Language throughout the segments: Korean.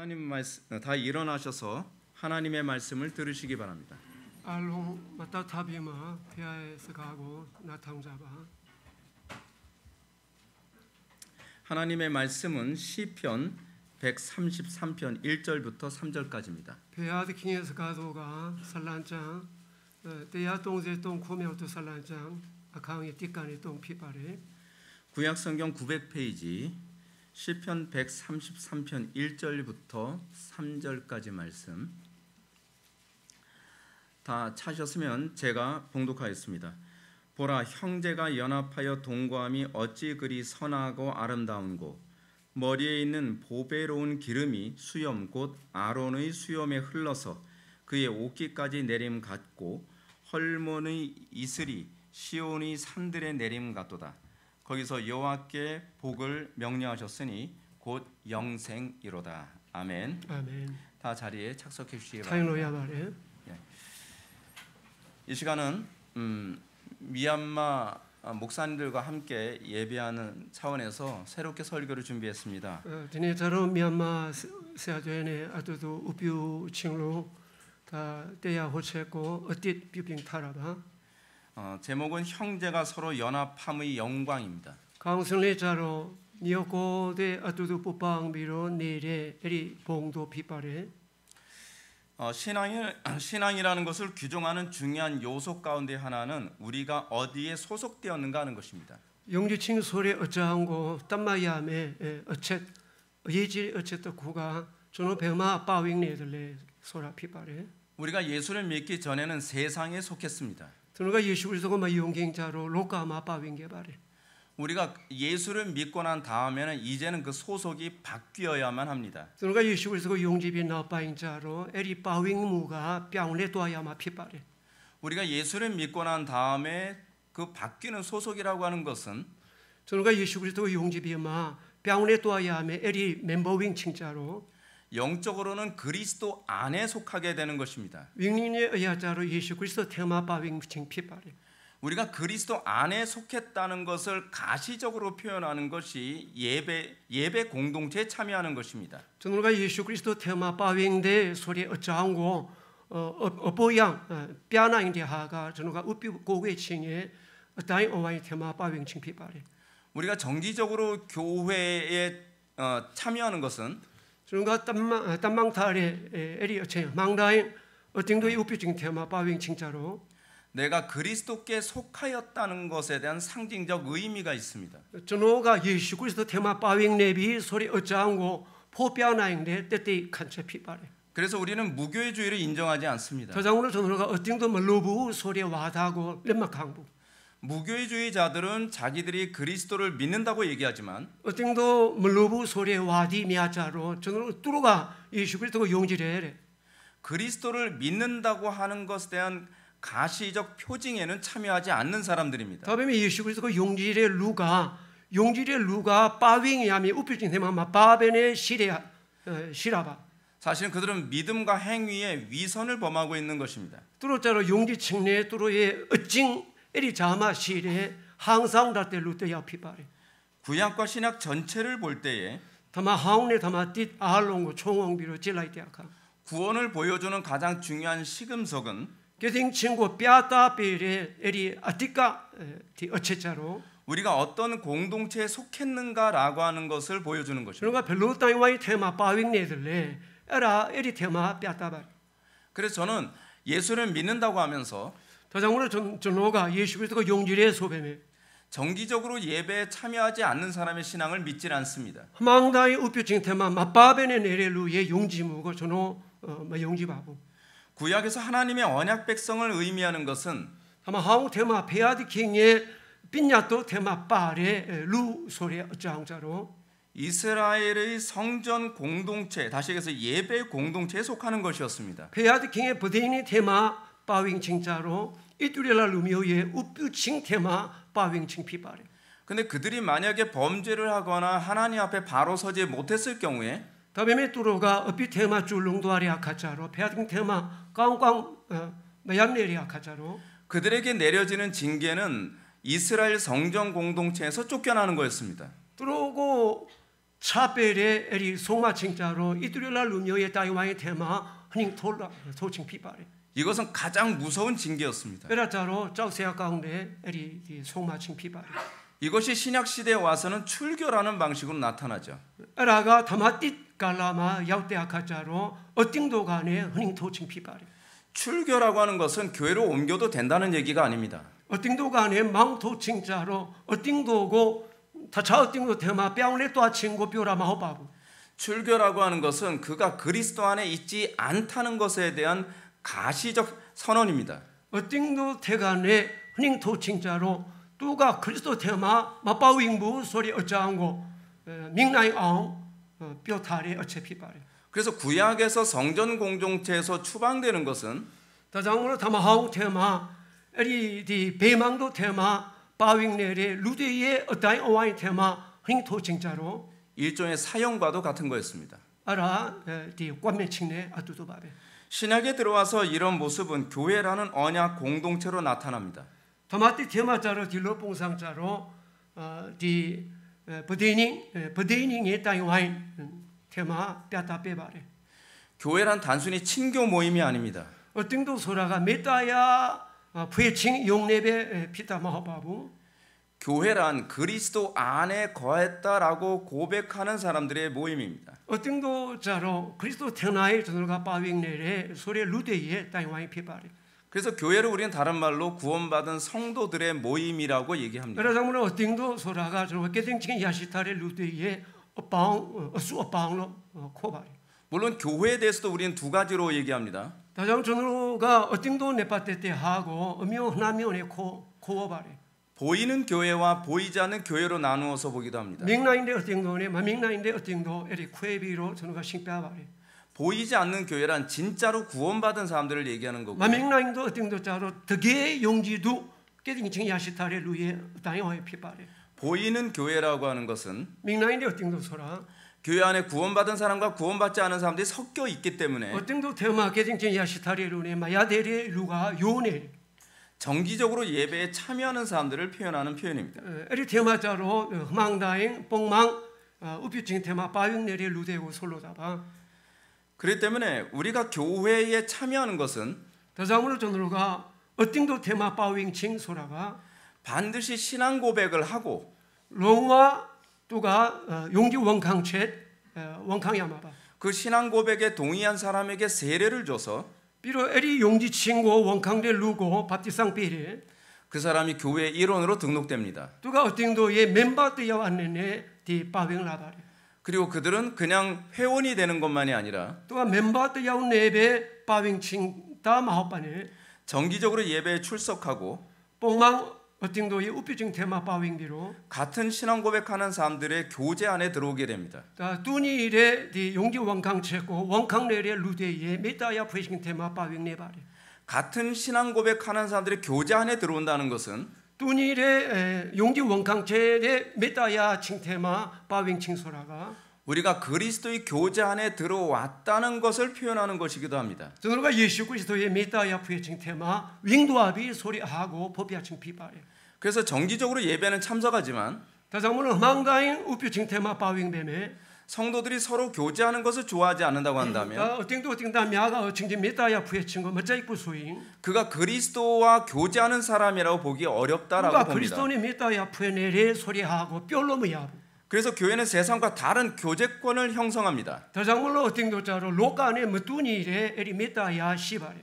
하나님 말씀 다 일어나셔서 하나님의 말씀을 들으시기 바랍니다. 알롱 마타 타비마 피아에서 가고 나탕자바. 하나님의 말씀은 시편 133편 1절부터 3절까지입니다. 피아드 킹에서 가도가 살란장 대야 동제 동 코명도 살란장 아카응이 띠까니 동 피바레. 구약 성경 900페이지 시편 133편 1절부터 3절까지 말씀 다 찾으셨으면 제가 봉독하였습니다. 보라, 형제가 연합하여 동거함이 어찌 그리 선하고 아름다운고, 머리에 있는 보배로운 기름이 수염 곧 아론의 수염에 흘러서 그의 옷깃까지 내림 같고, 헐몬의 이슬이 시온의 산들에 내림 같도다. 거기서 여호와께 복을 명령하셨으니 곧 영생이로다. 아멘. 아멘. 다 자리에 착석해 주시기 바랍니다. 이 시간은 미얀마 목사님들과 함께 예배하는 차원에서 새롭게 설교를 준비했습니다. 디네자로 미얀마 세아되네 아도도 우뷰 칭로 다 때야 호체고 어디 뷰빙 타라바. 제목은 형제가 서로 연합함의 영광입니다. 강성례자로 니오고데 아도도 뽀빵비로 내래 에리 봉도 비바레. 신앙이라는 것을 규정하는 중요한 요소 가운데 하나는 우리가 어디에 소속되었는가 하는 것입니다. 영지칭 소리 어쩌한고 땀마야메 어쳇 예지 어쨌다 구가 저노 배마 빠윙네들레 소라 피바레. 우리가 예수를 믿기 전에는 세상에 속했습니다. 저노가 예수 그리스도가 마 용경자로 로까마 빠윙게바레. 우리가 예수를 믿고 난 다음에는 이제는 그 소속이 바뀌어야만 합니다. 저노가 예수 그리스도가 용집이 나빠잉자로 에리 빠윙무가 뺨레 도야마 피바레. 우리가 예수를 믿고 난 다음에 그 바뀌는 소속이라고 하는 것은 저노가 예수 그리스도가 용집이마 뺨레 도야메 에리 멤버윙 칭자로 영적으로는 그리스도 안에 속하게 되는 것입니다. 윙닝의 의하자로 예수 그리스도 테마 빠윙 칭 피바레. 우리가 그리스도 안에 속했다는 것을 가시적으로 표현하는 것이 예배 공동체에 참여하는 것입니다. 저노가 예수 그리스도 테마 빠윙데 소리 어쩌한고 어보양 뼈나인데 하가 저노가 우비 고개칭에 다인 어와이 테마 빠윙 칭 피바레. 우리가 정기적으로 교회에 참여하는 것은 저노가 땀망탈에 에리 어체 망다인 어ting도의 우비칭 테마 빠윙 칭자로 내가 그리스도께 속하였다는 것에 대한 상징적 의미가 있습니다. 저노가 예수 그리스도 테마 빠윙 내비 소리 어쩌한고 포뼈나인데 때때 칸체 피바레. 그래서 우리는 무교회주의를 인정하지 않습니다. 저장으로 저노가 어ting도 멀로부 소리 와다고 렘막항부. 무교회주의자들은 자기들이 그리스도를 믿는다고 얘기하지만 어ting도 멀로부 소리 와디 미아자로 저노 뚜루가 예수 그리스도가 용지래래. 그리스도를 믿는다고 하는 것에 대한 가시적 표징에는 참여하지 않는 사람들입니다. 다음에 예수 그리스도가 용지래 루가 빠윙이야미 우필진 대마마 바베네 시라바. 사실은 그들은 믿음과 행위에 위선을 범하고 있는 것입니다. 뚜루자로 용지 칭내 뚜루의 어징 에리 자마 시레 항상 다때 루테야 피바레. 구약과 신약 전체를 볼 때에 다마 하웅네 다마 띠 아할롱고 총왕비로 찔라이테아카. 구원을 보여주는 가장 중요한 시금석은 게딩 친구 뼈다 베레 에리 아티까 티 어체자로 우리가 어떤 공동체에 속했는가라고 하는 것을 보여주는 것입니다. 그러니까 별로 따위와이 테마 빠윙네들레 에라 에리 테마 뼈다바. 그래서 저는 예수를 믿는다고 하면서 더장으로 전호가 예수 그리스도가 용지래 소뱀에 정기적으로 예배에 참여하지 않는 사람의 신앙을 믿질 않습니다. 망다이 우표칭 테마 마빠베네 네레루의 용지무고 전호 용지바부. 구약에서 하나님의 언약 백성을 의미하는 것은 아마 하우 테마 베아디 킹의 빈야도 테마 빠레 루 소리 어장자로 이스라엘의 성전 공동체, 다시 얘기해서 예배 공동체에 속하는 것이었습니다. 베아디 킹의 버데니 테마 빠윙 칭자로 이뚜레라 루미오의 우뷰칭 테마 빠윙 칭 피바레. 근데 그들이 만약에 범죄를 하거나 하나님 앞에 바로 서지 못했을 경우에 다음에 뚜로가 어피 테마 줄롱도아리 아카자로 베아디 테마 깡깡 마얌네리 아카자로 그들에게 내려지는 징계는 이스라엘 성전 공동체에서 쫓겨나는 거였습니다. 뚜로고 차별의 에리 송마칭자로 이들날 루미오의 다이와의 테마 흔히 토칭 피바리. 이것은 가장 무서운 징계였습니다. 베라자로 짜우세야 가운데 에리 송마칭 피바리. 이것이 신약 시대에 와서는 출교라는 방식으로 나타나죠. 에라가 다마띠 갈라마 야우테아카자로 어띵도 간에 흔히 토칭 피바리. 출교라고 하는 것은 교회로 옮겨도 된다는 얘기가 아닙니다. 어띵도 간에 망토칭자로 어띵도고 다차 어띵도 테마 뼈내 또 친구 뼈라 마호바부. 출교라고 하는 것은 그가 그리스도 안에 있지 않다는 것에 대한 가시적 선언입니다. 어띵도 태간에 흔히 토칭자로 또가 그리스도 테마 마빠윙부 소리 어쩌한고 민나이 앙 뼈타리 어체피바리. 그래서 구약에서 성전 공동체에서 추방되는 것은 다장으로 타마하우 테마 에리디 배망도 테마 바윙네레 루데의 어다이 어와이 테마 흔히 토칭자로 일종의 사형과도 같은 거였습니다. 알아 디 관매칭네 아두도바베. 신약에 들어와서 이런 모습은 교회라는 언약 공동체로 나타납니다. 토마티 테마자로 딜로봉상자로 디 버데닝의 다이와인 테마 뼈다 빼바레. 교회란 단순히 친교 모임이 아닙니다. 어띵도 소라가 메타야 부해칭 용례배 피타 마하바부. 교회란 그리스도 안에 거했다라고 고백하는 사람들의 모임입니다. 어띵도 자로 그리스도 테나의 전을가 바윙네레 소리 루데이의 다이와인 피바레. 그래서 교회를 우리는 다른 말로 구원받은 성도들의 모임이라고 얘기합니다. 그래서 어띵도 소라가 저 깨팅칭 야시타레 루데이의 어빵로 코바레. 물론 교회에 대해서도 우리는 두 가지로 얘기합니다. 다장 전으로가 어띵도 네파테 때 하고 음요 하나면에 코어바레. 보이는 교회와 보이지 않는 교회로 나누어서 보기도 합니다. 밍나인데 어띵도네 마밍나인데 어띵도 에리 쿠에비로 전우가 싱뼈바레. 보이지 않는 교회란 진짜로 구원받은 사람들을 얘기하는 거고. 마밍나인도 어띵도 자로 덕의 용지도 깨팅칭 야시타레 루에 다이와의 피바레. 보이는 교회라고 하는 것은 밍나인데 어띵도 소라. 교회 안에 구원받은 사람과 구원받지 않은 사람들이 섞여 있기 때문에 어띵도 테마 깨팅칭 야시타레 루네 마야데레 루가 요네. 정기적으로 예배에 참여하는 사람들을 표현하는 표현입니다. 에리 테마자로 흥망다잉 뽕망 우피칭 테마 바윙네레 루데고 솔로다바. 그렇기 때문에 우리가 교회에 참여하는 것은 다자문을 전으로가 어띵도 테마 바윙칭 소라가 반드시 신앙 고백을 하고 롱와 또가 용지 원캉챗 원캉야마바. 그 신앙 고백에 동의한 사람에게 세례를 줘서 비로 에리 용지 친구 원캉데 루고 바티상 비리 그 사람이 교회 일원으로 등록됩니다. 또가 어띵도의 멤버 되어 왔네네 디 바윙라바리. 그리고 그들은 그냥 회원이 되는 것만이 아니라 또가 멤버 되어 네베 바윙칭 다 마호바네. 정기적으로 예배에 출석하고 뽕망 어띵도의 우피증 테마 바윙비로 같은 신앙 고백하는 사람들의 교제 안에 들어오게 됩니다. 뚜니일의 용기 원캉체고 원캉레의 루데의 메타야 부해싱 테마 바윙네바리. 같은 신앙 고백하는 사람들의 교제 안에 들어온다는 것은 뚜니일의 용기 원캉체의 메타야 칭테마 바윙 칭소라가 우리가 그리스도의 교제 안에 들어왔다는 것을 표현하는 것이기도 합니다. 저너가 예수 그리스도의 메타야 부해칭 테마 윙도아비 소리하고 법야칭 피바리. 그래서 정기적으로 예배는 참석하지만 다장문은 흥망다인 우표칭 테마 바윙뱀에 성도들이 서로 교제하는 것을 좋아하지 않는다고 한다면 어띵다 미아가 어칭지 메타야 부해칭 거 멋자이고 소인 그가 그리스도와 교제하는 사람이라고 보기 어렵다라고 그가 봅니다. 그리스도의 메타야 부해내레 소리하고 뼈로무야. 그래서 교회는 세상과 다른 교제권을 형성합니다. 다장물로 어띵도자로 로간의 무뚜니레 에리 메타야 시바레.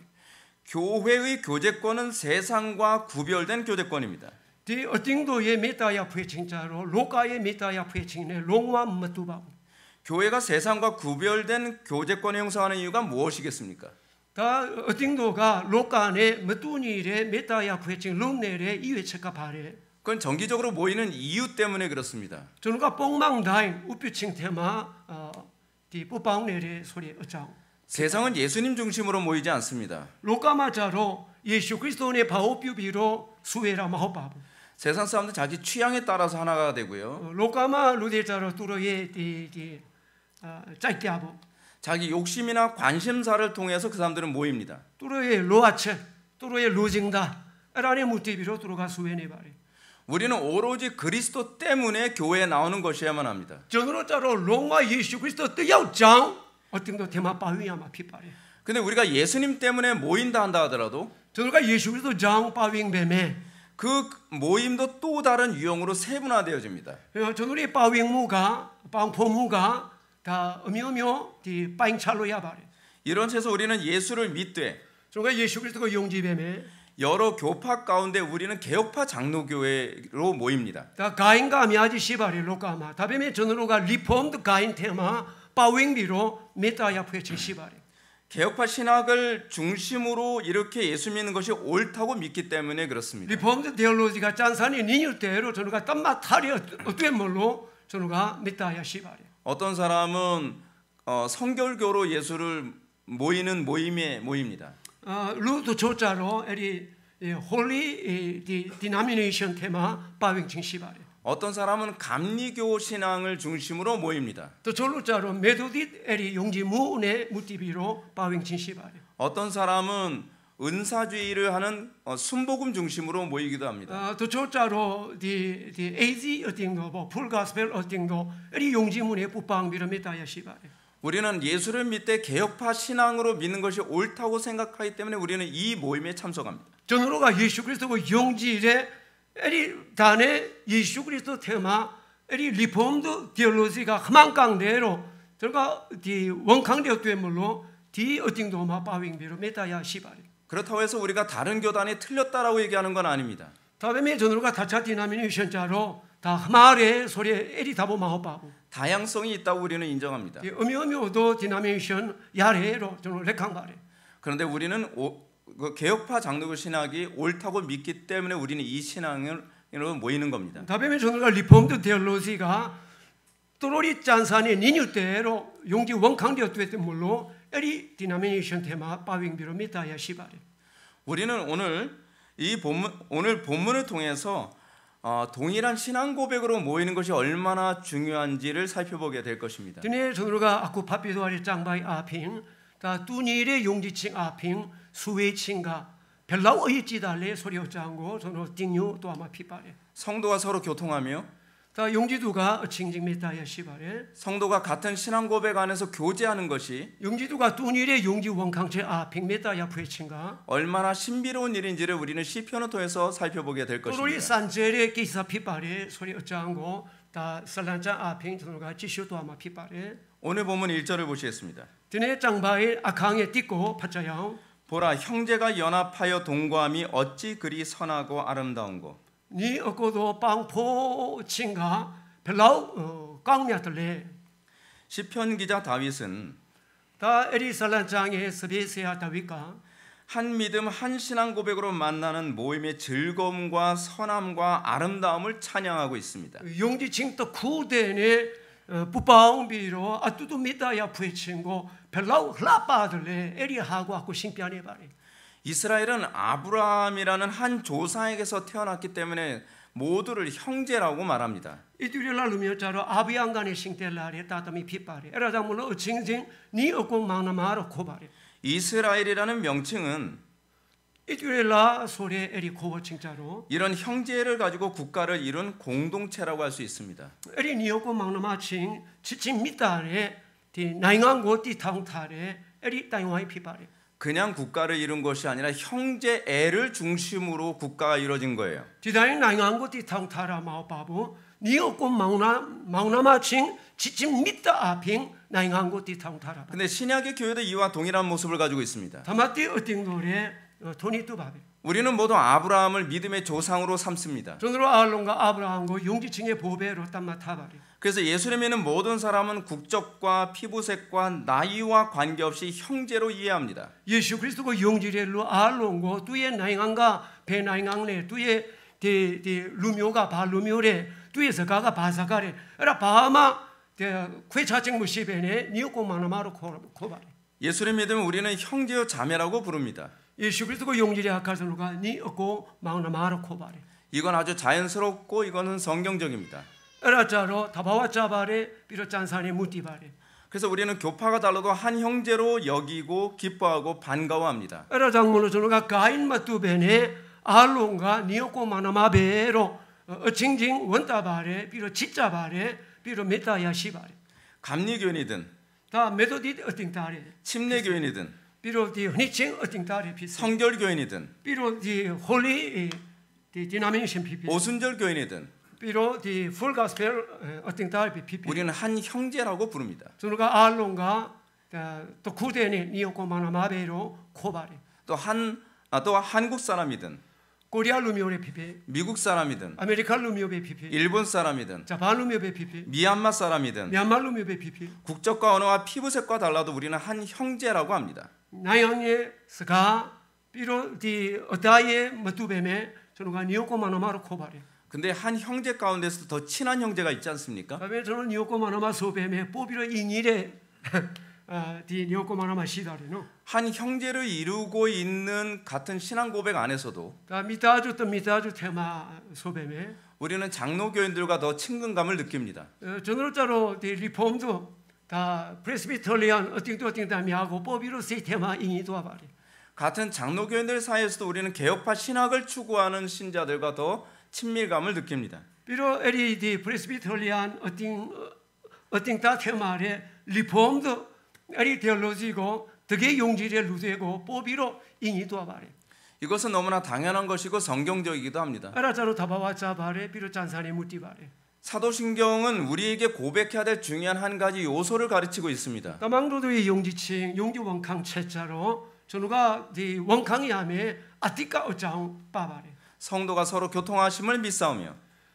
교회의 교제권은 세상과 구별된 교제권입니다. 디 어띵도의 메타야 부해칭자로 로가의 메타야 부해칭네 롱와 무뚜바. 교회가 세상과 구별된 교제권을 형성하는 이유가 무엇이겠습니까? 다 어띵도가 로간의 무뚜니레 메타야 부해칭 롱네레 이외체가 바레. 그건 정기적으로 모이는 이유 때문에 그렇습니다. 저는가 뽕망다인 우표칭 테마 디 뿌방네레 소리 어장. 세상은 예수님 중심으로 모이지 않습니다. 로가마자로 예수 그리스도의 바오뷰비로 수웨라 마호바부. 세상 사람들 자기 취향에 따라서 하나가 되고요. 로가마 루데자로 뚜로의 디 짧게하고 자기 욕심이나 관심사를 통해서 그 사람들은 모입니다. 뚜로의 로아체 뚜로의 로징다 에라네 무티비로 뚜로가 수웨네 바리. 우리는 오로지 그리스도 때문에 교회에 나오는 것이어야만 합니다. 전으로 자로 롱와 예수 그리스도 뜨야장 어떤도 대마 빠위야마 피파래. 근데 우리가 예수님 때문에 모인다 한다 하더라도 전으로가 예수 그리스도 장 빠윙뱀에 그 모임도 또 다른 유형으로 세분화되어집니다. 전우리 빠윙무가 빵포무가 다 어미어미어 디 빠잉찰로야 바래. 이런 채서 우리는 예수를 믿되 전우가 예수 그리스도가 용지뱀에 여러 교파 가운데 우리는 개혁파 장로교회로 모입니다. 다 가인가 미아지 시바리 로까마 다뱀에 전우로가 리폼드 가인 테마 빠윙비로 메타야 푸에치 시바리. 개혁파 신학을 중심으로 이렇게 예수 믿는 것이 옳다고 믿기 때문에 그렇습니다. 리폼드 테올로지가 짠산이 니뉴대로 전우가 땀마 탈이 어떻게 뭘로 전우가 메타야 시바리. 어떤 사람은 성결교로 예수를 모이는 모임에 모입니다. 루도 조자로 에리 홀리 디나미네이션 테마 빠윙칭 시바리. 어떤 사람은 감리교 신앙을 중심으로 모입니다. 또 졸로자로 메도디 에리 용지 무운의 무티비로 빠윙칭 시바리. 어떤 사람은 은사주의를 하는 순복음 중심으로 모이기도 합니다. 또 조자로 디 에이지 어팅도 뭐 풀가스펠 어팅도 에리 용지문의 뿌방비로 메타야 시바리. 우리는 예수를 믿되 개혁파 신앙으로 믿는 것이 옳다고 생각하기 때문에 우리는 이 모임에 참석합니다. 전으로가 예수 그리스도고 용지에 에리 단에 예수 그리스도 테마 에리 리폼드 디올로지가 희망강대로 저가 디 원강대였되 물로 디 어팅도 마 빠윙비로 메타야 시바리. 그렇다고 해서 우리가 다른 교단이 틀렸다라고 얘기하는 건 아닙니다. 다음에 전으로가 다차 디나미네이션자로 다 하마레 소리에 에리 다보 마호바고 다양성이 있다고 우리는 인정합니다. 어미어미오도 디나미네이션 야레로 저는 레캉바레. 그런데 우리는 개혁파 장로교 신학이 옳다고 믿기 때문에 우리는 이 신앙으로 모이는 겁니다. 다음에 전으로가 리폼드 데올로지가 또로리 짠산의 니뉴대로 용지 원강되었던 물로 에리 디나미네이션 테마 빠윙비로 메타야 시바레. 우리는 오늘 본문을 통해서 동일한 신앙 고백으로 모이는 것이 얼마나 중요한지를 살펴보게 될 것입니다. 드네 전으로가 아쿠 파피도아리 짱바이 아핑 다 뚜니레 용지칭 아핑 수웨칭가 별라우 어이지달레 소리어장고 저는 띵유 또 아마 피바레. 성도가 서로 교통하며 다 용지두가 칭징 메타야 시바레. 성도가 같은 신앙 고백 안에서 교제하는 것이 용지두가 뚜니레 용지 원강체 아핑 메타야 푸에칭가 얼마나 신비로운 일인지를 우리는 시편을 통해서 살펴보게 될 또로리 것입니다. 산제레 기사 피바레 소리 어장고 다 살란자 아핑 저는가 지쇼도 아마 피바레. 오늘 본문 1절을 보시겠습니다. 드네 짱바이 아강에 띠고 파자양 보라 형제가 연합하여 동거함이 어찌 그리 선하고 아름다운고 니 어고도 빵포칭가 별라우 깡미아들레. 시편 기자 다윗은 다 에리 살란장의 스베세아 다윗가 한 믿음 한 신앙 고백으로 만나는 모임의 즐거움과 선함과 아름다움을 찬양하고 있습니다. 용지칭 또 쿠데네 부바옹비로 아뚜도 미다야 부에친고 별라우 흘라빠들레 에리하고 아고 싱피아네 바리. 이스라엘은 아브라함이라는 한 조상에게서 태어났기 때문에 모두를 형제라고 말합니다. 이들이라 루미어자로 아비앙간의 싱텔라리 따담이 피바리 에라장물로 어칭징 니 어고 망나마로 코바리. 이스라엘이라는 명칭은 이들이라 소리 에리 코버칭자로 이런 형제를 가지고 국가를 이룬 공동체라고 할 수 있습니다. 에리 니 어고 망나마칭 지칭 미다레 디 나잉앙고 디 타웅타레 에리 따잉와이 피바리. 그냥 국가를 이룬 것이 아니라 형제 애를 중심으로 국가가 이루어진 거예요. 디다잉 나잉앙고 디 타웅타라 마오바부 니 어고 망나마칭 지칭 미다 아핑 나잉앙고 디 타웅타라. 근데 신약의 교회도 이와 동일한 모습을 가지고 있습니다. 다마티 어팅노레 토니 뚜바베. 우리는 모두 아브라함을 믿음의 조상으로 삼습니다. 전으로 아알론과 아브라함고 용지층의 보배로 땀마타바리. 그래서 예수를 믿는 모든 사람은 국적과 피부색과 나이와 관계없이 형제로 이해합니다. 예수 그리스도고 용지렐로 아알론고 뚜에 나잉앙가 배 나잉앙네 뚜에 데 루묘가 바 루묘레 뚜에서 가가 바사가레 에라 바마 데 괴차증 무시베네 니오고 마나마로 코바리. 예수를 믿으면 우리는 형제요 자매라고 부릅니다. 예수 그리스도고 용지레 아카르노가 니 얻고 마나마로 코바리. 이건 아주 자연스럽고 이거는 성경적입니다. 에라자로 다바와 자바레 비로짠산의 무티바레. 그래서 우리는 교파가 달라도 한 형제로 여기고 기뻐하고 반가워합니다. 에라장물로 저노가 가인 마투베네 알론가 니오고 마나마베로 어칭징 원따바레 비로 지자바레 비로 메타야 시바레 감리교인이든 다 메소디 어팅따레 침례교인이든 비로 디 흔히칭 어팅따레 비스 성결교인이든 비로 디 홀리 디 디나미네이션 피피 오순절교인이든 비로 디 풀가스펠 어팅따레 피피 우리는 한 형제라고 부릅니다. 저누가 알론가 또 구데네 니오코마나 마베로 코바레 또 한국 사람이든 코리아 루미오레 피피 미국 사람이든 아메리카 루미오베 피피 일본 사람이든 자판 루미오베 피피 미얀마 사람이든 미얀마 루미오베 피피 국적과 언어와 피부색과 달라도 우리는 한 형제라고 합니다. 나양예 스가 비로 디 어다예 마투베메 저누가 니오코마나마로 코바레 근데 한 형제 가운데서도 더 친한 형제가 있지 않습니까? 그다음에 저는 니오코마나마 소베메 뽀비로 인일에 디 니오코마나마 시다레노 한 형제를 이루고 있는 같은 신앙 고백 안에서도 다 미타주 또 미타주 테마 소베메 우리는 장로교인들과 더 친근감을 느낍니다. 저널자로 디 리폼도 다 프레스비터리안 어팅도 다미하고 뽀비로 세 테마 인이도 와바레 같은 장로교인들 사이에서도 우리는 개혁파 신학을 추구하는 신자들과 더 친밀감을 느낍니다. 비로 에리 디 프레스비터리안 어팅 다 테마레 리폼도 에리 테올로지고 되게 용지를 루되고 뽀비로 인이도 와바레 이것은 너무나 당연한 것이고 성경적이기도 합니다. 아라자로 다바와 자바레 비로 잔산에 묻디바레 사도신경은 우리에게 고백해야 될 중요한 한 가지 요소를 가르치고 있습니다. 다망도도의 용지칭 용지 원캉 채자로 저누가 디 원캉이 하메 아티까 어장 빠바레 성도가 서로 교통하심을 믿사오며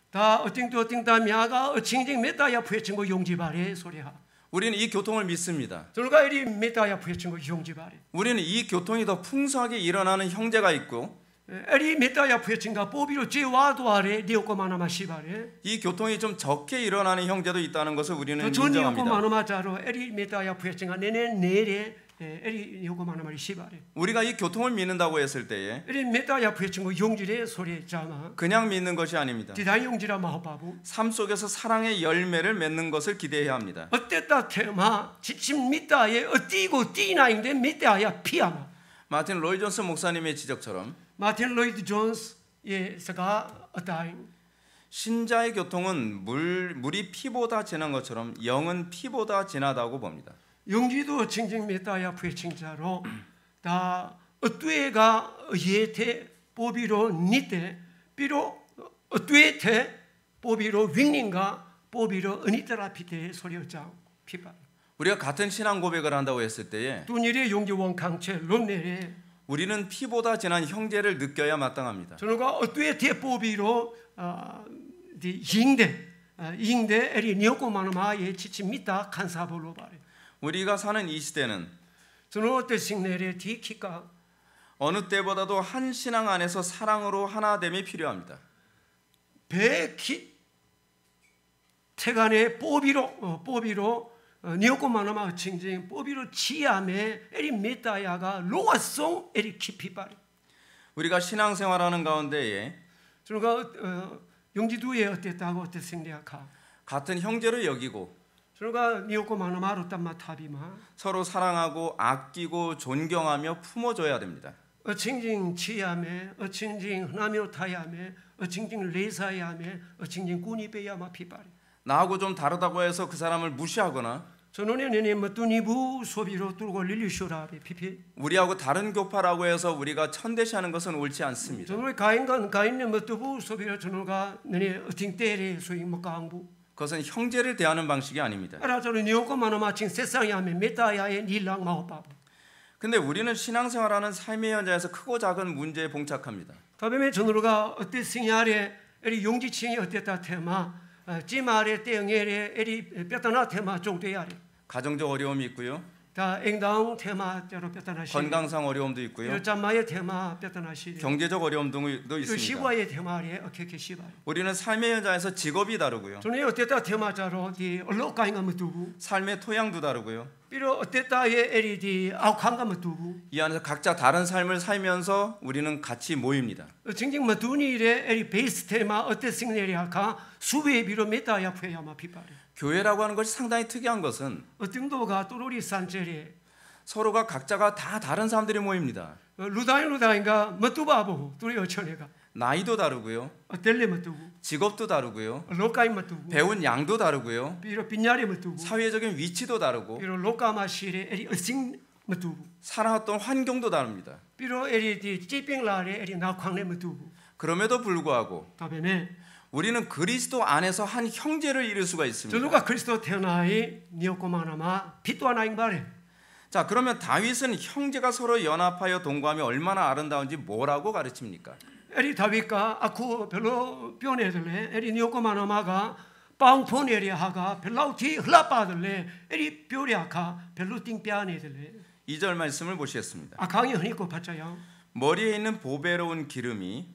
다 어팅다 미아가 어칭징 메타야 푸에친고 용지바레 소리하 우리는 이 교통을 믿습니다. 저누가 이리 메타야 푸에친고 용지바레 우리는 이 교통이 더 풍성하게 일어나는 형제가 있고 에리 메타야 푸에친가 뽀비로 제와도 아래 니오코마나마 시바레 이 교통이 좀 적게 일어나는 형제도 있다는 것을 우리는 저 인정합니다. 니오코마나마자로 에리 메타야 푸에친가 내래 에리 니오코마나마리 시바레 우리가 이 교통을 믿는다고 했을 때에 에리 메타야 푸에친고 용지레 소리 자마 그냥 믿는 것이 아닙니다. 디다이 용지라 마호바부 삶 속에서 사랑의 열매를 맺는 것을 기대해야 합니다. 어땠다 테마 지침 미다에 어디고 띠나인데 미다야 피아마 마틴 로이 존스 목사님의 지적처럼 마틴 로이드 존스 예스가 어다인 신자의 교통은 물이 피보다 진한 것처럼 영은 피보다 진하다고 봅니다. 용지도 칭칭 미다야 푸에칭자로 다 어뚜에가 예테 보비로 니테 비로 어뚜에테 보비로 윙nin가 보비로 은이테라피테 소리였장 피바 우리가 같은 신앙 고백을 한다고 했을 때에 뚜니레 용지원 강체 론네레 우리는 피보다 진한 형제를 느껴야 마땅합니다. 저는가 어뚜에테 보비로 잉데 에리 니오코마나마에 지침미다 칸사볼로 바레 우리가 사는 이 시대는 저는 어때 식내래 디키가 어느 때보다도 한 신앙 안에서 사랑으로 하나됨이 필요합니다. 배키 태간에 뽀비로 니오코마나마 칭징 뽀비로 치암에 에리 메타야가 로아송 에리 키피바리 우리가 신앙생활하는 가운데에 저는가 용지두에 어땠다고 어땠 생략하 같은 형제를 여기고 저는가 니오코마나마로 땀마 타비마 서로 사랑하고 아끼고 존경하며 품어줘야 됩니다. 어칭징 치암에 어칭징 흔하며 타야메 어칭징 레사야메 어칭징 꾸니베야마 피바리 나하고 좀 다르다고 해서 그 사람을 무시하거나 저는 내내 뭐뚜니부 소비로 뚫고 릴리쇼라비 피피 우리하고 다른 교파라고 해서 우리가 천대시하는 것은 옳지 않습니다. 저는 가인네 뭐뚜부 소비로 저는가 내내 어팅때레 소위 뭐 강부 그것은 형제를 대하는 방식이 아닙니다. 알아 저는 니오코마노 마칭 세상야메 메타야의 닐랑 마오바부 근데 우리는 신앙생활하는 삶의 현장에서 크고 작은 문제에 봉착합니다. 다음에 저누가 어때 생야레 에리 용지칭이 어땠다 테마 지마레 땡에레 에리 뼈다나 테마 종대야레 가정적 어려움이 있고요. 다 앵당 테마대로 뼈다나시 건강상 어려움도 있고요. 짬마의 테마 뼈다나시 경제적 어려움도 있습니다. 시바의 테마레 어케케 시바 우리는 삶의 현장에서 직업이 다르고요. 저는 어땠다 테마자로 디 얼룩가인가 뭐두고 삶의 토양도 다르고요. 비로 어땠다의 에리디 아욱한가 뭐두고 이 안에서 각자 다른 삶을 살면서 우리는 같이 모입니다. 징징 뭐두니레 에리 베이스 테마 어때 싱네리아카 수베 비로 메타야 푸야마 피바레 교회라고 하는 것이 상당히 특이한 것은 어등도가 또로리 산제레 서로가 각자가 다 다른 사람들이 모입니다. 루다인가 뭐두바보 둘이 어쩌네가 나이도 다르고요. 어떨래 못 두고 직업도 다르고요. 로까이 못 두고 배운 양도 다르고요. 비로 빈야리 못 두고 사회적인 위치도 다르고 비로 로까마시레 에리 어싱 못 두고 살아왔던 환경도 다릅니다. 비로 에리 디 찌빙라레 에리 나광레 못 두고 그럼에도 불구하고 다음에 우리는 그리스도 안에서 한 형제를 이룰 수가 있습니다. 저누가 그리스도 태어나이 니오코마나마 빛도 하나인 바래. 자, 그러면 다윗은 형제가 서로 연합하여 동거하며 얼마나 아름다운지 뭐라고 가르칩니까? 에리 다윗과 아쿠 별로 변해들래 에리 니오코마나마가 빵포네리 하가 별라우티 흘라빠들래 에리 뼈리아카 별로 띵뼈네들래 2절 말씀을 보시겠습니다. 아강이 흔히고 받자요. 머리에 있는 보배로운 기름이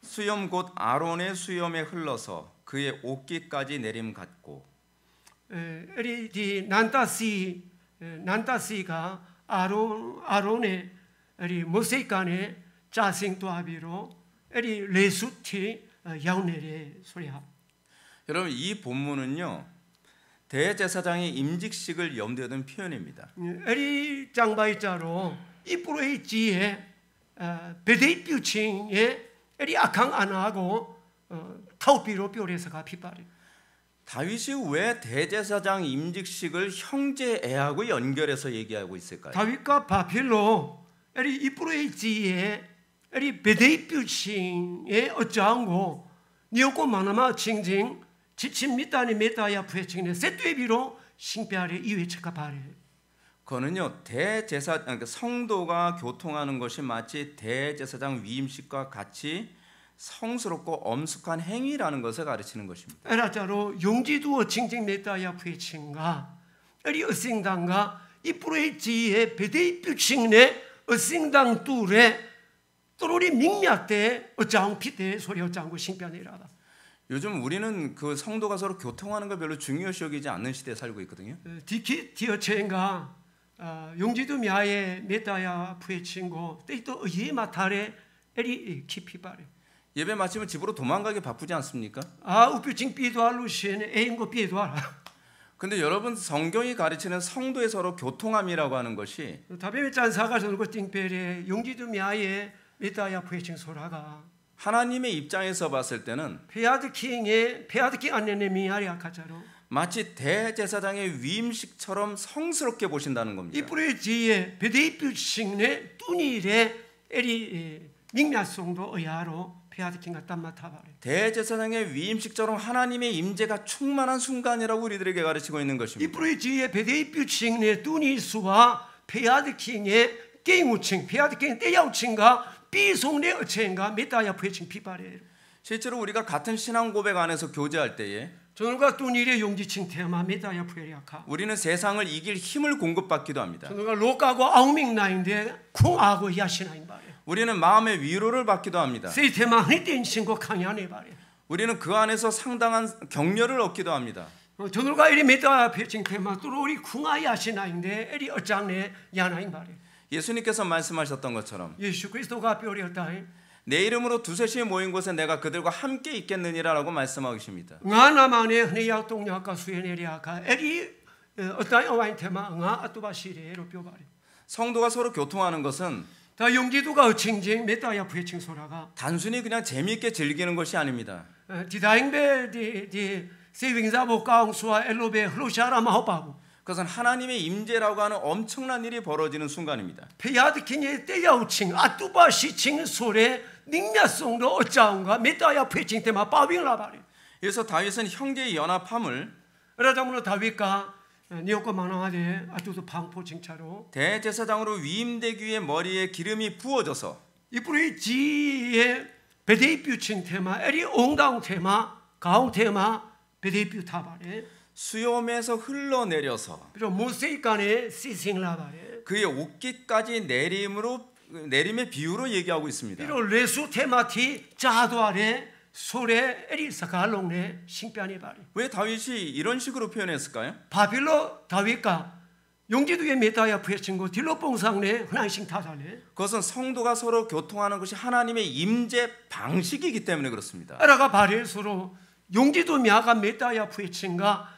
수염 곧 아론의 수염에 흘러서 그의 옷깃까지 내림 같고 에리 디 난타시가 아론의 에리 모세간의 자생도 하비로 에리 레수티 야우네레 소리하. 여러분 이 본문은요 대제사장의 임직식을 염두에 둔 표현입니다. 에리 장바이자로 이프로의 지에 베데이뷰칭에 에리 악항 안 하고 타우비로 뼈레서가 피바리. 다윗이 왜 대제사장 임직식을 형제 애하고 연결해서 얘기하고 있을까요? 다윗과 바빌로 에리 이프로의 지에 에리 베데이뷰칭에 어쩌고 니오고 마나마 칭칭 지침 밑단이 메타야 부해칭네 세트에비로 싱뼈아래 이외 체크바래. 그거는요 그러니까 성도가 교통하는 것이 마치 대제사장 위임식과 같이 성스럽고 엄숙한 행위라는 것을 가르치는 것입니다. 에라자로 용지두어 칭칭 메타야 부해칭가 에리 어싱당가 이프로의 지에 베데이뷰칭네 어싱당 뚜레 또로리 밍미학대 어짱 피대 소리 어짱고 싱뼈네라다. 요즘 우리는 그 성도가 서로 교통하는 걸 별로 중요시 여기지 않는 시대에 살고 있거든요. 디키 디어체인가 용지두 미아의 메타야 부해친고 또 예마타레 에리 키피바레. 예배 마치면 집으로 도망가기 바쁘지 않습니까? 우표칭 삐도알루신 에인고 삐도알아. 근데 여러분 성경이 가르치는 성도의 서로 교통함이라고 하는 것이 다베메 짠사가 저거 띵페레 용지두 미아의 메타야 부해친 소라가 하나님의 입장에서 봤을 때는 페아드킹 안내네 미아리아 카자로 마치 대제사장의 위임식처럼 성스럽게 보신다는 겁니다. 이프로의 지에 베데이뷰싱네 뚜니레 에리 밍야송도 의아로 페아드킹가 땀마타바레. 대제사장의 위임식처럼 하나님의 임재가 충만한 순간이라고 우리들에게 가르치고 있는 것입니다. 이프로의 지에 베데이뷰싱네 뚜니수와 페아드킹의 게임우칭 페아드킹 떼야우칭가 비송내 어체인가 메타야 부해칭 피바레. 실제로 우리가 같은 신앙 고백 안에서 교제할 때에 저들과 뚜니레 용지칭 테마 메타야 부해리아카. 우리는 세상을 이길 힘을 공급받기도 합니다. 저들과 로까고 아우밍나인데 쿵하고 야시나인 바레. 우리는 마음의 위로를 받기도 합니다. 세테마 흔히된 신고 강야네 바레. 우리는 그 안에서 상당한 격려를 얻기도 합니다. 저들과 이리 메타 부해칭 테마 또 우리 쿵하 야시나인데 에리 어짱네 야나인 바레. 예수님께서 말씀하셨던 것처럼 예수 그리스도가 뼈리었다. 내 이름으로 두셋이 모인 곳에 내가 그들과 함께 있겠느니라라고 말씀하고 계십니다. 나나만에 흔히약 동약과 수에네리아가 에리 어떤 어와인 테마 응아 아뚜바시레로 뼈바레. 성도가 서로 교통하는 것은 다 용기도가 어칭징 메타야 부해칭 소라가 단순히 그냥 재미있게 즐기는 것이 아닙니다. 디다잉베 디 세윙자보 가옹수와 엘로베 흘로샤라 마호바고 그것은 하나님의 임재라고 하는 엄청난 일이 벌어지는 순간입니다. 페야드킹의 떼야우칭 아뚜바시칭 소레 닝야송도 어짜운가 메타야 부해칭 테마 빠빙라바레. 그래서 다윗은 형제의 연합함을 그러자므로 다윗과 니오코 만왕하되 아뚜도 방포칭차로 대제사장으로 위임되기 위해 머리에 기름이 부어져서 이프로의 지의 베데이뷰칭 테마 에리 옹다운 테마 가운 테마 베데이뷰 타바레. 수염에서 흘러내려서 그리고 모세이간의 시싱라바레. 그의 옷깃까지 내림의 비유로 얘기하고 있습니다. 그리고 레수 테마티 자도아레 소레 에리사갈롱네 싱뼈니 바레. 왜 다윗이 이런 식으로 표현했을까요? 바빌로 다윗과 용지두의 메타야 부해친고 딜로뽕상네 흔한싱 타살레. 그것은 성도가 서로 교통하는 것이 하나님의 임재 방식이기 때문에 그렇습니다. 에라가 바레서로 용지두 미아가 메타야 부해친가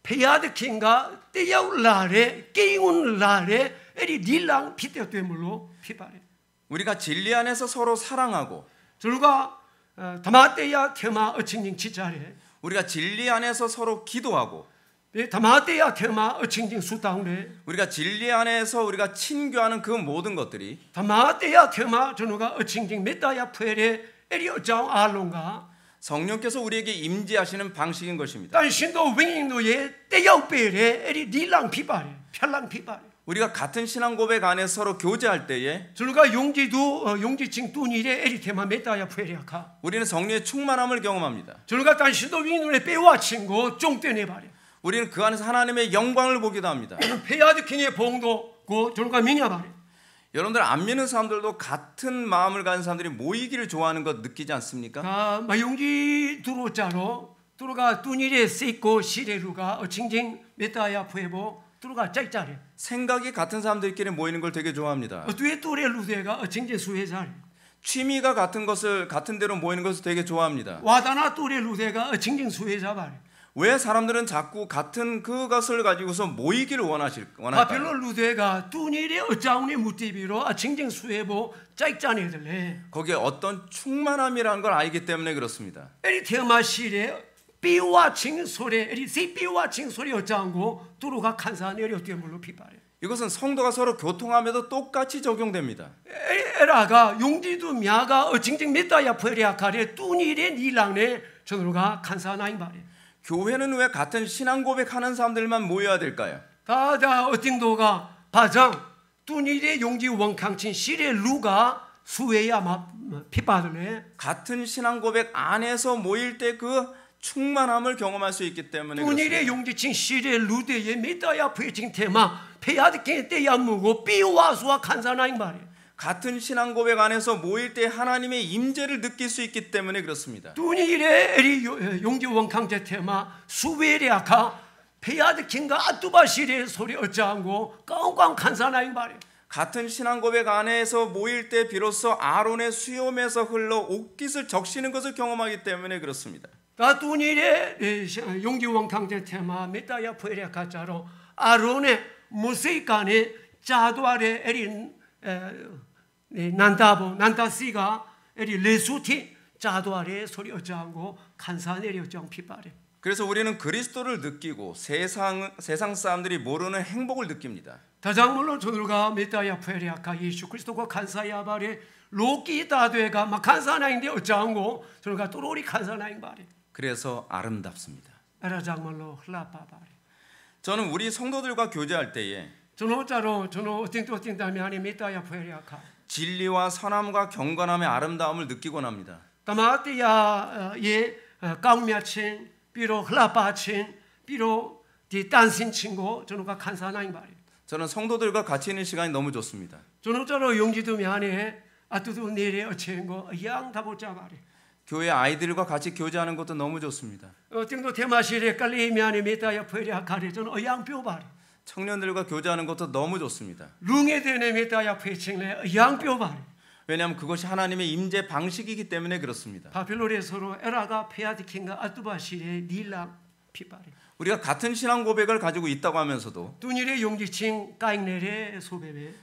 페야드킹가 떼야울라레 게잉운라레 에리 닐랑 피떼되물로 피바레. 우리가 진리 안에서 서로 사랑하고 저가 다마때야 테마 어칭징 치자래. 우리가 진리 안에서 서로 기도하고 다마때야 테마 어칭징 수당래. 우리가 진리 안에서 우리가 친교하는 그 모든 것들이 다마때야 테마 저가 어칭징 메타야 푸에레 에리 어장 알롱가. 성령께서 우리에게 임재하시는 방식인 것입니다. 但신도 윙잉도에 때역배레 에리 닐랑 피바레 편랑 피바레. 우리가 같은 신앙 고백 안에 서로 교제할 때에 저가 용지도 용지칭 뚜니레 에리 테마 메타야 푸에레아카. 우리는 성령의 충만함을 경험합니다. 저가 단 신도 윙잉도에 빼와 친고 쫑떼네 바레. 우리는 그 안에서 하나님의 영광을 보기도 합니다. 페야드 킹의 봉도 고 저가 미냐 바레. 여러분들 안 믿는 사람들도 같은 마음을 가진 사람들이 모이기를 좋아하는 것 느끼지 않습니까? 아, 마용지 두로자로 두로가 뚜니레 세고 시레루가 어칭징 메타야 푸에보 두로가 짤짤해. 생각이 같은 사람들끼리 모이는 걸 되게 좋아합니다. 어뚜에 또레 루데가 어칭징 수회자래. 취미가 같은 것을 같은 데로 모이는 것을 되게 좋아합니다. 와다나 또레 루데가 어칭징 수회자 바래. 왜 사람들은 자꾸 같은 그것을 가지고서 모이기를 바빌로 원할까요? 루데가 뚜니레 어짜우니 무티비로 어칭징 수회보 짤짤해들래. 거기에 어떤 충만함이라는 걸 알기 때문에 그렇습니다. 에리 테마 시레 삐와 칭 소레 에리 세 삐와 칭 소리 어짜고 두로가 칸사 내려 어떻게 물로 피바래. 이것은 성도가 서로 교통하면도 똑같이 적용됩니다. 에라가 용지도 미아가 어칭징 메타야 푸에리아 카레 뚜니레 닐랑네 저노가 칸사나인 바래. 교회는 왜 같은 신앙 고백하는 사람들만 모여야 될까요? 다다 어팅도가 바장 뚜니레 용지 원캉친 시레 루가 수웨야 마 피바들네. 같은 신앙 고백 안에서 모일 때 그 충만함을 경험할 수 있기 때문에 뚜니레 그렇습니다. 용지친 시레 루데에 메타야 푸에칭 테마 페야드케 때야 무고 삐와수와 칸사나인 바래. 같은 신앙 고백 안에서 모일 때 하나님의 임재를 느낄 수 있기 때문에 그렇습니다. 뚜니레 에리 용지 원캉제 테마 수웨리아카 페야드킨가 아뚜바시레 소리 어쩌고 깡깡 칸사나인 바래. 같은 신앙 고백 안에서 모일 때 비로소 아론의 수염에서 흘러 옥깃을 적시는 것을 경험하기 때문에 그렇습니다. 다 뚜니레 용지 원캉제 테마 메타야 푸에리아카 자로 아론의 무세이간에 자도아레 에린 난다보 난다시가 에리 레수티 자도아레 소리 어쩌고 칸사네리 어쩌고 피바레. 그래서 우리는 그리스도를 느끼고 세상 사람들이 모르는 행복을 느낍니다. 다장물로 저들과 메타야 푸에리아카 예수 그리스도가 칸사야바레 로키 다되가 막 칸사나인데 어쩌고 저들과 또로리 칸사나인 바레. 그래서 아름답습니다. 에라장물로 흘라바바레. 저는 우리 성도들과 교제할 때에 저노자로 저노 어팅또팅다미 아니 메타야 푸에리아카 진리와 선함과 경건함의 아름다움을 느끼곤 합니다. 다마티야 예 강미아친 비로 흘라바친 비로 디 딴신 친구 저노가 칸사나인 바레. 저는 성도들과 같이 있는 시간이 너무 좋습니다. 저노자로 용지도 미안해 아뚜도 내래 어친거 양 다보자 바레. 교회 아이들과 같이 교제하는 것도 너무 좋습니다. 어팅도 테마시레 깔리 미안해 메타야 푸에리아카레 저노 양뼈 바레. 청년들과 교제하는 것도 너무 좋습니다. 룽에 되네 메타야 푸에칭레 양뼈 바레. 왜냐하면 그것이 하나님의 임재 방식이기 때문에 그렇습니다. 바빌로레 서로 에라가 페야디킹가 아뚜바시레 닐랑 피바레. 우리가 같은 신앙 고백을 가지고 있다고 하면서도 뚜니레 용지칭 까잉레레 소베베.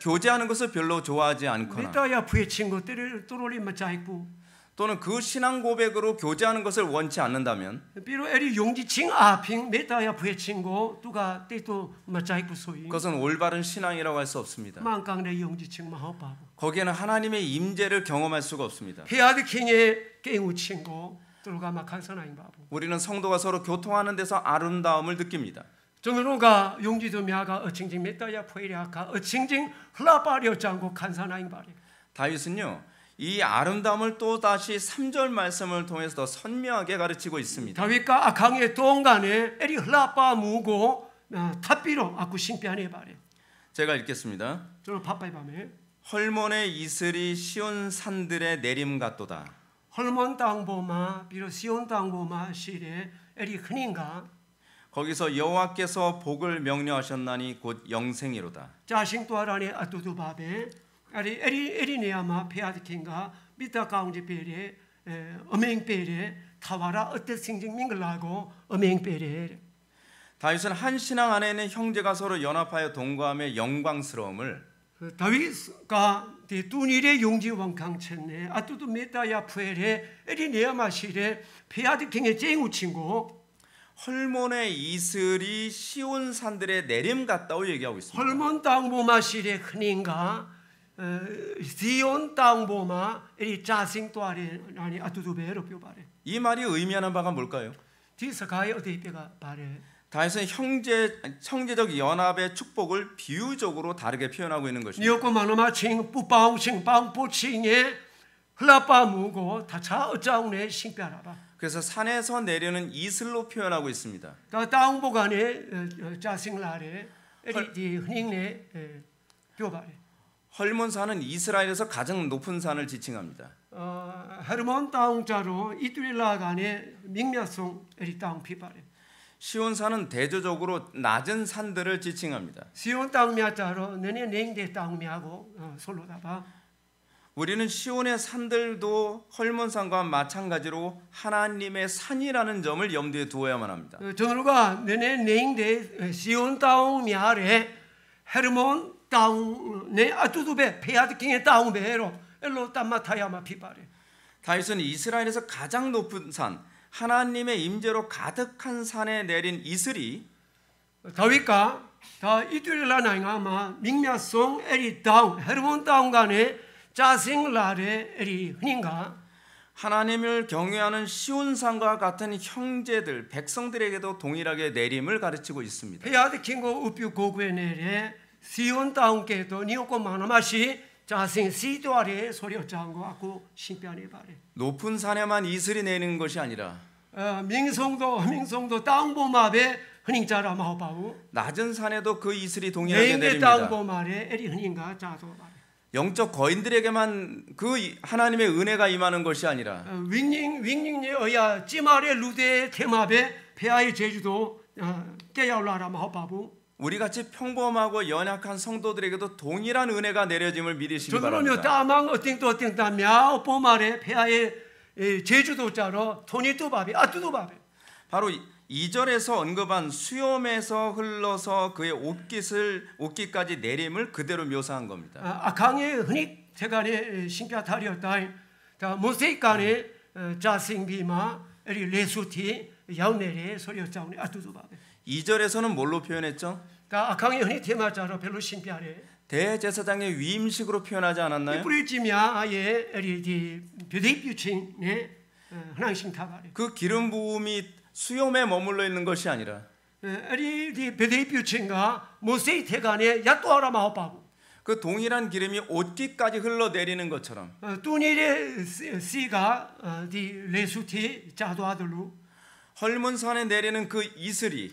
교제하는 것을 별로 좋아하지 않거나 메타야 푸에칭 것들을 또로리 마자이고 또는 그 신앙 고백으로 교제하는 것을 원치 않는다면 비로 에리 용지칭 아핑 메타야 푸에칭고 누가 때또 마자이고 소이. 그것은 올바른 신앙이라고 할 수 없습니다. 망강레 용지칭 마하바보. 거기에는 하나님의 임재를 경험할 수가 없습니다. 페야디킹의 깽우친고 들어가 막한선아인 바보. 우리는 성도가 서로 교통하는 데서 아름다움을 느낍니다. 정으로가 용지도 미아가 어칭징 메타야 푸에리아카 어칭징 흘라바리었장고 칸사나인 바리. 다윗은요 이 아름다움을 또 다시 3절 말씀을 통해서 더 선명하게 가르치고 있습니다. 다윗과 아강의 동간에 에리 흘라바 무고 탑비로 아쿠 신비하네 바리. 제가 읽겠습니다. 저는 바빠이 밤에 헐몬의 이슬이 시온 산들의 내림 같도다. 헐몬 땅보마 비로 시온 땅보마 시레 에리 흔인가. 거기서 여호와께서 복을 명령하셨나니 곧 영생이로다. 자신 또하라네 아뚜두 바베 에리 네아마 페아디킹가 미타 가운데 베레 어맹 베레 타와라 어때 생징 민글라고 어맹 베레. 다윗은 한 신앙 안에 있는 형제가 서로 연합하여 동거함의 영광스러움을 다윗과 뚜니레 용지 원캉쳤네 아뚜도 메타야 푸에레 에리네아마시레 페아드킹의 쟁우 친구 헐몬의 이슬이 시온 산들에 내림 같다고 얘기하고 있습니다. 헐몬 땅보마시레 흔인가 시온 땅보마 에리 자싱 또아레 아니 아뚜도 베로 뼈바레 이 말이 의미하는 바가 뭘까요? 디스가이 어디 뼈가 바레 다윗은 형제적 연합의 축복을 비유적으로 다르게 표현하고 있는 것입니다. 니오고 마노마칭 뿌빵칭 빵포칭에 흘라빠무고 다차 어짜우네 싱뼈라바 그래서 산에서 내리는 이슬로 표현하고 있습니다. 다 땅보간에 자싱라레 에리 흔인네 뼈바레 헐몬산은 이스라엘에서 가장 높은 산을 지칭합니다. 헤르몬 땅자로 이뚜릴라간에 밍мя송 에리 땅 피바레 시온산은 대조적으로 낮은 산들을 지칭합니다. 시온 땅미아자로 너네 냉대 땅미하고 솔로다봐 우리는 시온의 산들도 헐몬산과 마찬가지로 하나님의 산이라는 점을 염두에 두어야만 합니다. 저누가 너네 냉대 시온 땅미아레 헤르몬 땅네 아뚜두베 페아드킹의 땅베로 엘로 땅마타야마 피바레 다윗은 이스라엘에서 가장 높은 산 하나님의 임재로 가득한 산에 내린 이슬이 다윗과 다 이뚜릴라 나이가마 밍мя송 에리 땅 헤르몬 땅간에 자싱라레 에리 흔인가 하나님을 경외하는 시온산과 같은 형제들 백성들에게도 동일하게 내림을 가르치고 있습니다. 페아드킹고 우뷰 고구에네레 시온 땅께도 니오고 마나마시 자싱 시도아레 소리였장고 하고 신변에 바래 높은 산에만 이슬이 내리는 것이 아니라 민송도 땅보마베 흔인자라 마오바우 낮은 산에도 그 이슬이 동일하게 내인데 내립니다. 땅보마레 에리 흔인가 자도 바래 영적 거인들에게만 그 하나님의 은혜가 임하는 것이 아니라 윙닝니 어야 찌마레 루데 테마베 페아의 제주도 깨야올라라 마오바부 우리같이 평범하고 연약한 성도들에게도 동일한 은혜가 내려짐을 믿으시기 저들은요 바랍니다. 따망 어띵다 мя오 보마레 페아의 제주도자로 토니뚜바베 아뚜두바베 바로 2절에서 언급한 수염에서 흘러서 그의 옷깃까지 내림을 그대로 묘사한 겁니다. 아강의 흔히 세간의 신뼈다리였다. 모세이간의 자싱비마 에리 레수티 야우네레 소리였자오네 아뚜두바베 2절에서는 뭘로 표현했죠? 아강의 흔히 테마자로 별로 신뼈래 대제사장의 위임식으로 표현하지 않았나요? 뿌리지미야 아예 에리 비대비유칭네 하나씩 타바래 그 기름 부음이 수염에 머물러 있는 것이 아니라 에리 비대비유칭과 모세이 태간에 야또하라 마오바부 그 동일한 기름이 옷깃까지 흘러내리는 것처럼 뚜니레 씨가 레수티 자도아들루 헐몬산에 내리는 그 이슬이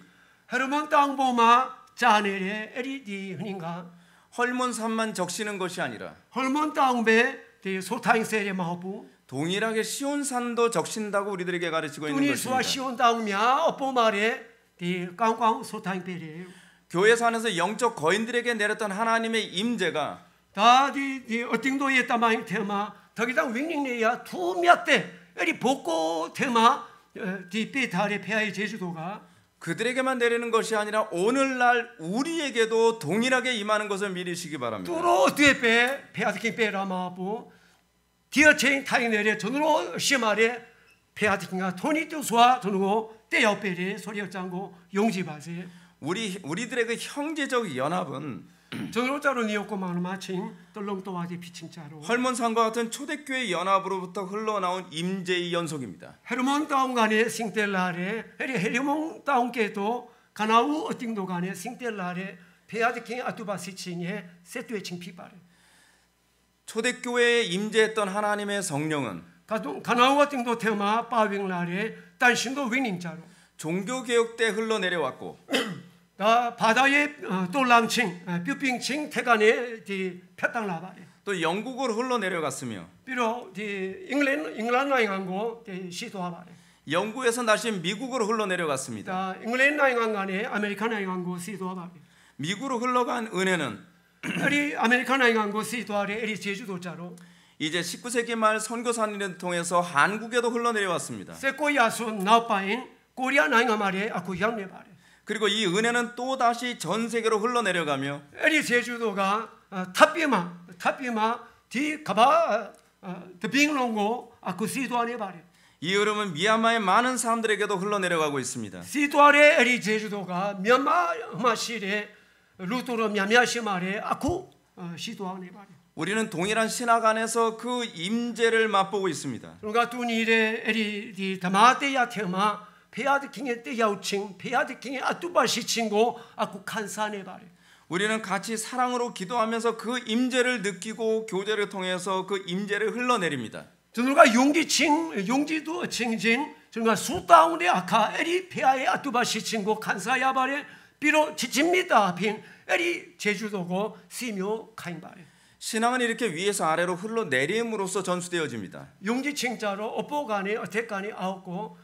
헤르몬 땅보마 자네레 에리디 흔인가 헐몬산만 적시는 것이 아니라 헐몬 땅베 소타잉세레 마호부 동일하게 시온산도 적신다고 우리들에게 가르치고 있는 뚜니스와 것입니다. 시온 땅미야 어뽀마레 깡깡 소타잉베레 교회 산에서 영적 거인들에게 내렸던 하나님의 임재가 다디 어띵도에 따마잉 테마 더기당 윙링네야 투미야때 에리 복고 테마 디페타레 페아의 제주도가 그들에게만 내리는 것이 아니라 오늘날 우리에게도 동일하게 임하는 것을 믿으시기 바랍니다. 뚜로 뒤에빼 페아드킹 빼라마부 디어체인 타이네레 전으로 시마레 페아드킹가 토니뚜수와 전으로 떼여빼레 소리였장고 용지바세 우리들의 그 형제적 연합은 전으로자로 니었고 마누마칭 떨렁또와디 피칭자로 헐몬산과 같은 초대교회 연합으로부터 흘러나온 임재의 연속입니다. 헤르몬 다운간에 싱텔라레 헤르몬 다운께도 가나우 어띵도간에 싱텔라레 페아드킹 아투바시칭에 세트웨칭 피바레 초대교회에 임재했던 하나님의 성령은 가나우 어띵도 테마 빠윙라레 단신도 윙닝자로 종교개혁 때 흘러내려왔고 바다의 돌랑칭 뷰빙칭 태간에 펴땅라바레 또 영국으로 흘러내려갔으며 비록 잉글랜드 나잉한고 시도하바레 영국에서 다시 미국으로 흘러내려갔습니다. 잉글랜드 나잉한간에 아메리카 나잉한고 시도하바레 미국으로 흘러간 은혜는 에리 아메리카 나잉한고 시도하레 에리 제주도자로 이제 19세기 말 선교사님을 통해서 한국에도 흘러내려왔습니다. 세코야수 나빠인 코리아 나잉하마레 아쿠 양네바레 그리고 이 은혜는 또 다시 전 세계로 흘러내려가며 에리 제주도가 탑비마 디 가바 더빙롱고 아쿠 시도안에 바래. 이 흐름은 미얀마의 많은 사람들에게도 흘러내려가고 있습니다. 시도아레 에리 제주도가 미얀마시레 루토로 미야미아시마레 아쿠 시도안에 바래. 우리는 동일한 신학 안에서 그 임재를 맛보고 있습니다. 그러니까 두니레 에리 디 다마테야 테마 페아드 킹의 때야우칭 페아드 킹의 아뚜바시칭고 아쿠 칸산에 바래. 우리는 같이 사랑으로 기도하면서 그 임재를 느끼고 교제를 통해서 그 임재를 흘러내립니다. 저누가 용지도 칭진 저누가 수다운의 아카 에리 페아의 아뚜바시칭고 칸사야 바래. 비로 지칩니다 빈 에리 제주도고 시묘 카인 바래. 신앙은 이렇게 위에서 아래로 흘러내림으로써 전수되어집니다. 용지칭자로 어뽀간에 어택간에 아웃고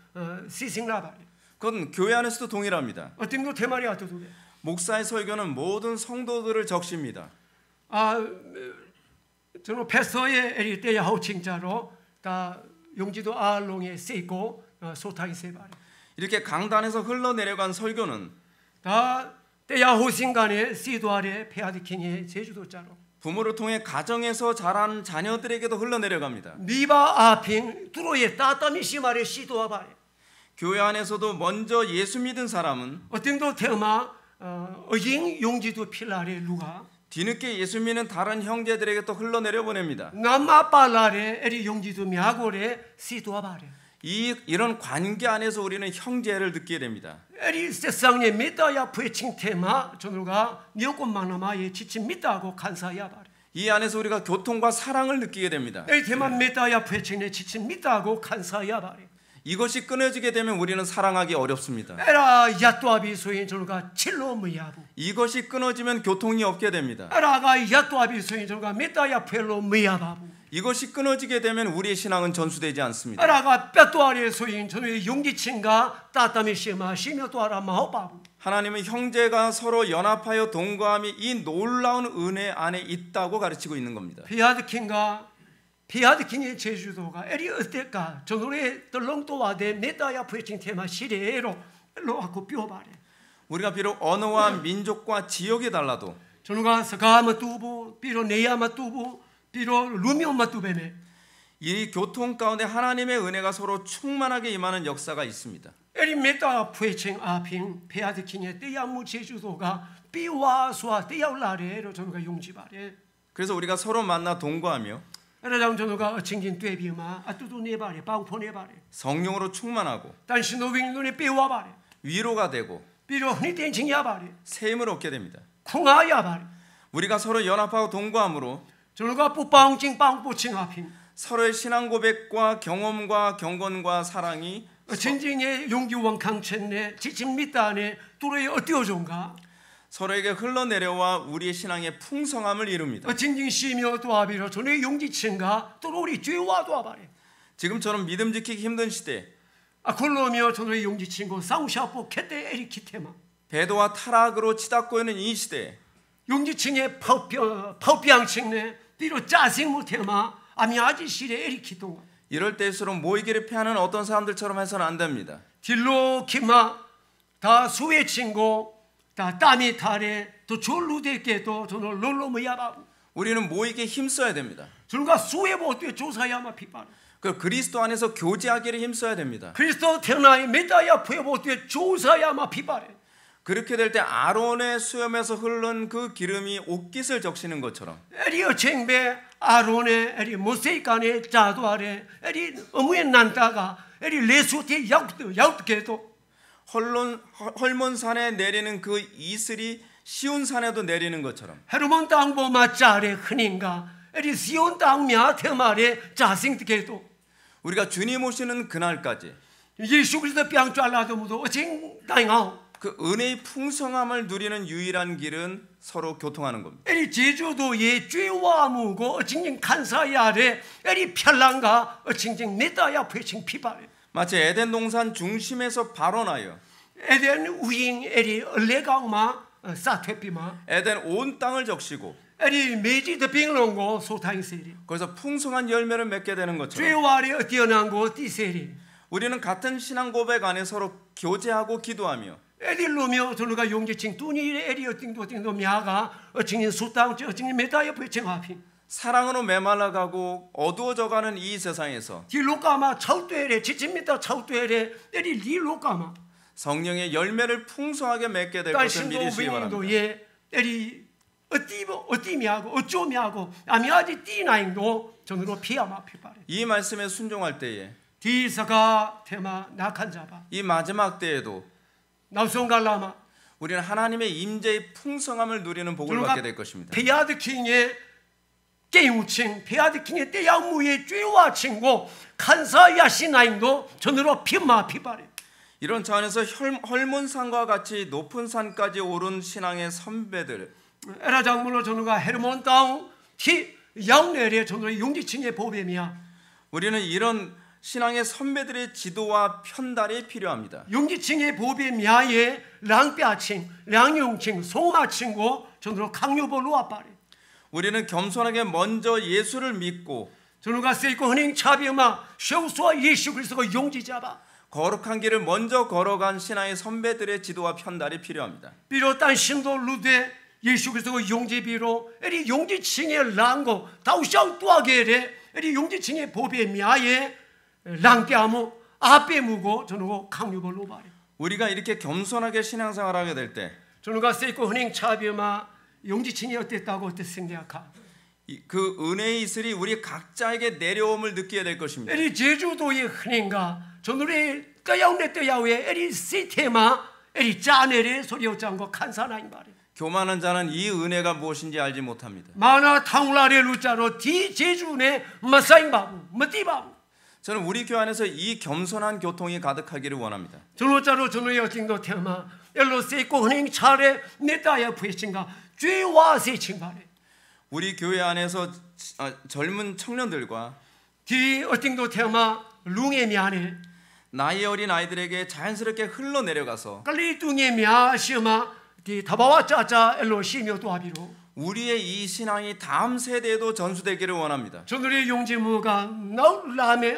시싱라 바래. 그건 교회 안에서도 동일합니다. 어팅도 대마리 아뚜두게. 목사의 설교는 모든 성도들을 적십니다. 저는 패서의 에리 때야 하우칭자로 다 용지도 아롱에 세고 소타이 세바리. 이렇게 강단에서 흘러내려간 설교는 다 때야 호신간에 시도아레 페아디킹의 제주도자로 부모를 통해 가정에서 자란 자녀들에게도 흘러내려갑니다. 미바 아핑 뚜로에 따따미 시마레 시도아바레. 교회 안에서도 먼저 예수 믿은 사람은 어팅도 테마 어징 용지도 필라레 루가 뒤늦게 예수 믿는 다른 형제들에게 또 흘러내려 보냅니다. 남아빨라레 에리 용지도 미하고레 시도아바레. 이런 관계 안에서 우리는 형제를 느끼게 됩니다. 에리 세상에 믿다야 부에칭 테마 저누가 미역국만나마에 지친 믿다고 간사야 바레. 이 안에서 우리가 교통과 사랑을 느끼게 됩니다. 에리 테마 믿다야 부에칭에 지친 믿다고 간사야 바레. 이것이 끊어지게 되면 우리는 사랑하기 어렵습니다. 에라 야또아비 소인 저누가 칠로 무야부. 이것이 끊어지면 교통이 없게 됩니다. 에라가 야또아비 소인 저누가 믿다야 펠로 무야바부. 이것이 끊어지게 되면 우리의 신앙은 전수되지 않습니다. 에라가 뼈또아리 소인 저누의 용기친가 따따미 시마 시며 또아라 마호바부. 하나님은 형제가 서로 연합하여 동거함이 이 놀라운 은혜 안에 있다고 가르치고 있는 겁니다. 피아드킹의 제주도가 에리 어때까 저노래 덜렁도와대 메다야 부에칭 테마 시레로 로하고 뼈바래. 우리가 비록 언어와 민족과 지역이 달라도 저누가 스가마 뚜부 비로 네야마 뚜부 비로 루미오마 뚜베네. 이 교통 가운데 하나님의 은혜가 서로 충만하게 임하는 역사가 있습니다. 에리 메다 부에칭 아핑 피아드킹의 때야무 제주도가 삐와수와 때야울라레로 저누가 용지바래. 그래서 우리가 서로 만나 동거하며 에라장 저누가 어칭진 떼비마 아뚜두 네바레 방포 네바레. 성령으로 충만하고 단신노빙 눈에 삐와바레. 위로가 되고 비로 흔히댄칭 야바레. 새 힘을 얻게 됩니다. 쿵아 야바레. 우리가 서로 연합하고 동거함으로 저누가 뿌빵칭 빵뿌칭 아핑 서로의 신앙 고백과 경험과 경건과 사랑이 진정의 용기원 강천네 지침 밑단에 뚜레에 어띄어존가 서로에게 흘러내려와 우리의 신앙의 풍성함을 이룹니다. 진정 시며 도와비로 전에 용기친가 또 우리 죄와 도와바래. 지금처럼 믿음 지키기 힘든 시대 콜로미어 전에 용기친고 상샤포 캐테 에리키테마 배도와 타락으로 치닫고 있는 이 시대에 용기친의 파우피앙칭네 비로 짜생 못해마 아미아지시레 에리키동가. 이럴 때일수록 모이기를 피하는 어떤 사람들처럼 해서는 안 됩니다. 딜로 키마 다 수웨친고 다 땀이 타래 또 졸루데께도 저는 롤로무야바. 우리는 모이기에 힘써야 됩니다. 저는가 수웨보트에 조사야마 피바라. 그 그리스도 안에서 교제하기를 힘써야 됩니다. 그리스도 태어나이 메다야 부여보트에 조사야마 피바래. 그렇게 될 때 아론의 수염에서 흐른 그 기름이 옷깃을 적시는 것처럼 에리어 챙배 아론의 에리 모세이간의 자도아래 에리 어무에 난다가 에리 레수티 야웃게도 헐몬산에 내리는 그 이슬이 시온산에도 내리는 것처럼 헤르몬 땅보 마짜레 흔인가 에리 시온 땅미아 테마레 자생드게도 우리가 주님 오시는 그날까지 예수 그리스도 뺨 잘라도 무도 어칭 다잉아오. 그 은혜의 풍성함을 누리는 유일한 길은 서로 교통하는 겁니다. 에리 제주도의 죄와 무고 어칭징 간사야레 에리 편랑가 어칭징 메다야 부칭 피바레. 마치 에덴 동산 중심에서 발원하여 에덴 우잉 에리 얼레가우마 사퇴비마 에덴 온 땅을 적시고 에리 메지드 빙롱고 소타잉세리 거기서 풍성한 열매를 맺게 되는 것처럼 죄와레 뛰어난고 띠세리 우리는 같은 신앙 고백 안에 서로 교제하고 기도하며 에딜로며 저누가 용기칭 뚜니 에리 어띵도 미아가 어칭인 수땅 어칭인 메다여 부칭하피 사랑으로 메말라가고 어두워져가는 이 세상에서 딜로까마 차우되레 지침미다 차우되레 에리 리로까마 성령의 열매를 풍성하게 맺게 될 것을 믿으시기 바랍니다. 예 에리 어디미하고 어쩌미하고 아미아지 띠나잉도 전으로 피아마 피바래 이 말씀에 순종할 때에 디사가 테마 낙한 자바 이 마지막 때에도 나우송갈라마 우리는 하나님의 임재의 풍성함을 누리는 복을 받게 될 것입니다. 페야드킹의 깨우칭 페야드킹의 때야무의 죄와칭고 칸사야시나잉도 전으로 피마 피바래 이런 차원에서 헐몬산과 같이 높은 산까지 오른 신앙의 선배들 에라 장물로 전우가 헤르몬다운 티 양내리의 전우의 용지칭의 보뱀이야 우리는 이런 신앙의 선배들의 지도와 편달이 필요합니다. 용지칭의 보뱀이야의 랑뼈칭, 량용칭, 소마칭고 전우로 강요볼로 와빠래 우리는 겸손하게 먼저 예수를 믿고 전우가 세이고 흔행 차비마 셔우수와 예수 그리스도가 용지자바 거룩한 길을 먼저 걸어간 신앙의 선배들의 지도와 편달이 필요합니다. 비롯한 신도 루데 예수 그리스도가 용지비로 에리 용지칭의 랑고 다우샤우 또하게레 에리 용지칭의 보뱀이야의 랑뼈무 앞에 무고 전우고 강요볼로 바래 우리가 이렇게 겸손하게 신앙생활하게 될 때 전우가 세이고 흔행 차비마 용지칭이 어땠다고 어땠습니까? 그 은혜의 이슬이 우리 각자에게 내려옴을 느끼게 될 것입니다. 에리 제주도의 흔행가 전우의 까야운데 떠야우에 에리 시테마 에리 짜네레 소리오장고 칸사나인 말이 교만한 자는 이 은혜가 무엇인지 알지 못합니다. 마나 탕라레 루자로 디 제주네 마사인바부 머띠바부 저는 우리 교회 안에서 이 겸손한 교통이 가득하기를 원합니다. 전우자로 전우의 어팅도 테마 엘로 세이고 흔행 차례 네다야 부에친가 죄와 세칭바레 우리 교회 안에서 젊은 청년들과 디 어팅도 테마 룽에 미안해 나이 어린 아이들에게 자연스럽게 흘러내려가서 깔리뚱에 미아시마 디 타바와 짜짜 엘로 시며 도하비로 우리의 이 신앙이 다음 세대에도 전수되기를 원합니다. 저들의 용지무가 나울라메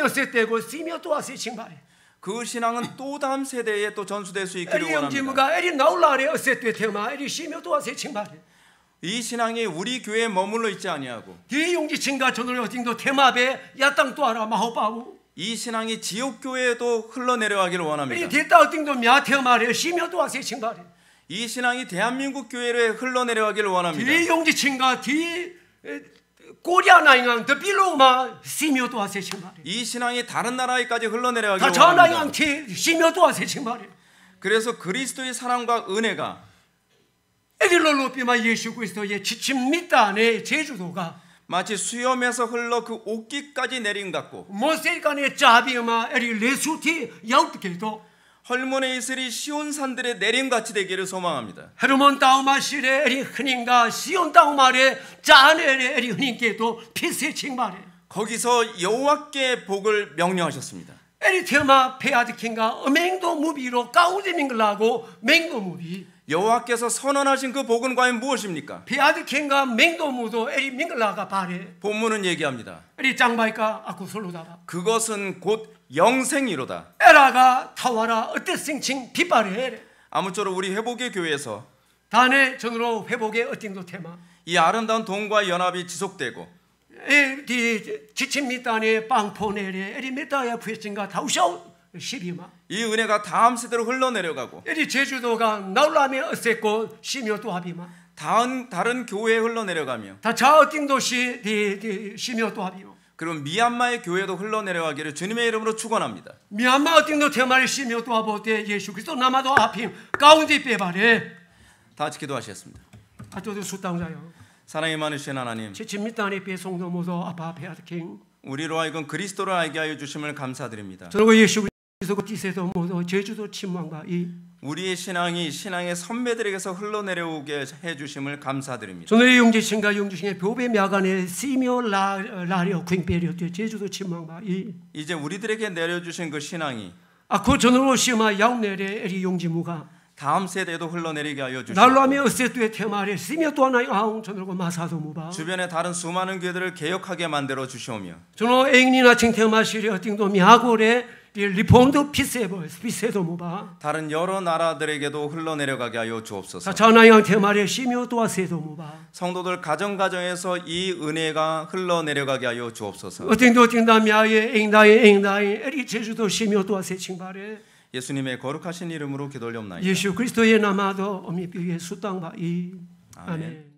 어셋되고 시며 도하세 칭바레 그 신앙은 또 다음 세대에 또 전수될 수 있기를 에리 원합니다. 용지무가 에리 나울라레 어셋되 테마 에리 시며 도하세 칭바레 이 신앙이 우리 교회에 머물러 있지 아니하고 디 용지칭가 저들의 어팅도 테마베 야땅 또하라 마호바우 이 신앙이 지옥 교회에도 흘러내려가기를 원합니다. 에리 대따 어팅도 미아테마레 시며 도하세 칭바레 이 신앙이 대한민국 교회에 흘러내려가기를 원합니다. 디 용지칭가 디 꼬리아나잉앙 더 빌로마 시며 도하세 칭바레 이 신앙이 다른 나라에까지 흘러내려가기를 다자나잉앙 원합니다. 티 시며 도하세 칭바레 그래서 그리스도의 사랑과 은혜가 에딜로로피마 예수 그리스도의 지침 밑단의 제주도가 마치 수염에서 흘러 그 옷깃까지 내린 같고 모세간의 짜비마 에리 레수티 야우트게도 헐몬의 이슬이 시온 산들에 내림같이 되기를 소망합니다. 헤르몬 다우마시레 에리 흔인가 시온 다우마레 짜네레 에리 흔인게도 피세 칭마레 거기서 여호와께 복을 명령하셨습니다. 에리 테마 페아드킹가 맹도 무비로 까우제밍글라고 맹도 무비 여호와께서 선언하신 그 복은 과연 무엇입니까? 페아드킹가 맹도 무도 에리 밍글라가 바레 본문은 얘기합니다. 에리 짱바이까 아쿠솔로다바 그것은 곧 영생이로다. 에라가 타와라 어때싱칭 비바레 아무쪼록 우리 회복의 교회에서 단의 전으로 회복의 어팅도 테마 이 아름다운 동과 연합이 지속되고 에디 지침 밑단에 빵포네레 에리 메타야 부에친가 다우샤우 시비마 이 은혜가 다음 세대로 흘러내려가고 에리 제주도가 나울라메 어세고 시며 도하비마 다른 교회에 흘러내려가며 다자 어팅도시 디 시며 도하비마 그리고 미얀마의 교회도 흘러내려가기를 주님의 이름으로 축원합니다. 미얀마 어팅도 테마를 시며 도하보테 예수 그리스도 나마도 아핌 가운데 빼바레 다 같이 기도하시겠습니다. 아토도 수당자요 사랑이 많으신 하나님, 지침 밑단에 배송도 모두 아파 페아드킹 우리로 하여금 그리스도를 알게 하여 주심을 감사드립니다. 저거 예수 그리스도 지세도 모두 제주도 침망과 이 우리의 신앙이 신앙의 선배들에게서 흘러내려오게 해주심을 감사드립니다. 저의 용지신과 용지신의 교배 야간에 시며 라리오 퀸페리오트 제주도 침망과 이 이제 우리들에게 내려주신 그 신앙이 아그 전으로 시마 야운네레 에리 용지무가 다음 세대에도 흘러내리게 하여 날라미 주시고 어세트의 테마레 시며 또 하나의 아웅 전으로 마사도 무바 주변의 다른 수많은 교회들을 개혁하게 만들어 주시오며 저노 앵니나 칭테마시리 어팅도 미하고레 리폼도 피세도 무바. 다른 여러 나라들에게도 흘러내려가게 하여 주옵소서. 자나양 테마레 시묘 도와세도 무바. 성도들 가정에서 이 은혜가 흘러내려가게 하여 주옵소서. 어팅도 팅다미아의 앵다의 에리 제주도 시묘 도와세 칭바레. 예수님의 거룩하신 이름으로 기도올리옵나이다. 예수 그리스도의 나마도 어미비의 수땅바이. 아멘.